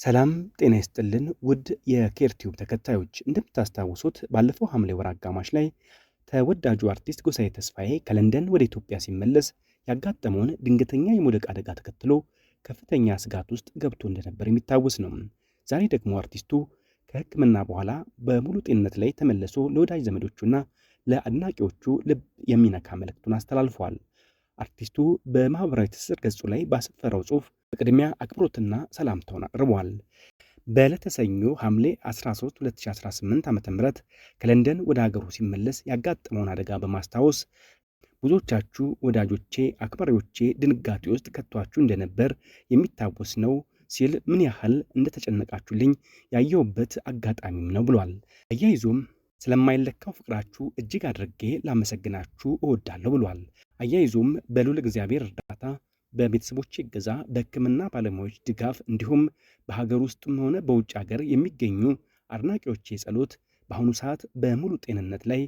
ሰላም ጤና ይስጥልን ውድ የኬር ቲዩብ ተከታዮች እንደምታስታውሱት ባለፈው ሐምሌ ወር አጋማሽ ላይ ተወዳጁ አርቲስት ጎሳዬ ተስፋዬ ከለንደን ወደ ኢትዮጵያ ሲመለስ ያጋጠመውን ድንገተኛ የመውደቅ አደጋ ተከትሎ ከፍተኛ ስጋት ውስጥ ገብቶ እንደነበር የሚታወስ ነው። ዛሬ ደግሞ አርቲስቱ ከሕክምና በኋላ በሙሉ ጤንነት ላይ ተመልሶ ለወዳጅ ዘመዶቹና ለአድናቂዎቹ ልብ የሚነካ መልእክቱን አስተላልፏል። አርቲስቱ በማህበራዊ ትስስር ገጹ ላይ ባሰፈረው ጽሑፍ በቅድሚያ አክብሮትና ሰላምታውን አቅርቧል። በዕለተ ሰኞ ሐምሌ 13 2018 ዓ.ም ከለንደን ወደ ሀገሩ ሲመለስ ያጋጠመውን አደጋ በማስታወስ ብዙዎቻችሁ ወዳጆቼ፣ አክባሪዎቼ ድንጋጤ ውስጥ ከቷችሁ እንደነበር የሚታወስ ነው ሲል ምን ያህል እንደተጨነቃችሁልኝ ያየሁበት አጋጣሚም ነው ብሏል። አያይዞም ስለማይለካው ፍቅራችሁ እጅግ አድርጌ ላመሰግናችሁ እወዳለሁ ብሏል። አያይዞም በልዑል እግዚአብሔር እርዳታ በቤተሰቦቼ እገዛ በሕክምና ባለሙያዎች ድጋፍ እንዲሁም በሀገር ውስጥም ሆነ በውጭ ሀገር የሚገኙ አድናቂዎቼ ጸሎት በአሁኑ ሰዓት በሙሉ ጤንነት ላይ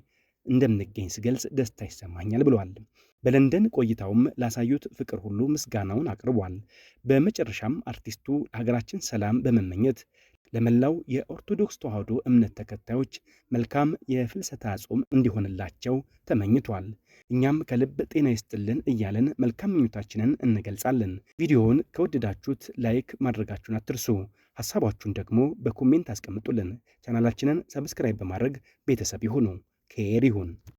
እንደምንገኝ ስገልጽ ደስታ ይሰማኛል ብሏል። በለንደን ቆይታውም ላሳዩት ፍቅር ሁሉ ምስጋናውን አቅርቧል። በመጨረሻም አርቲስቱ ለሀገራችን ሰላም በመመኘት ለመላው የኦርቶዶክስ ተዋሕዶ እምነት ተከታዮች መልካም የፍልሰታ ጾም እንዲሆንላቸው ተመኝቷል። እኛም ከልብ ጤና ይስጥልን እያለን መልካም ምኞታችንን እንገልጻለን። ቪዲዮውን ከወደዳችሁት ላይክ ማድረጋችሁን አትርሱ። ሐሳባችሁን ደግሞ በኮሜንት አስቀምጡልን። ቻናላችንን ሰብስክራይብ በማድረግ ቤተሰብ ይሁኑ። ኬር ይሁን።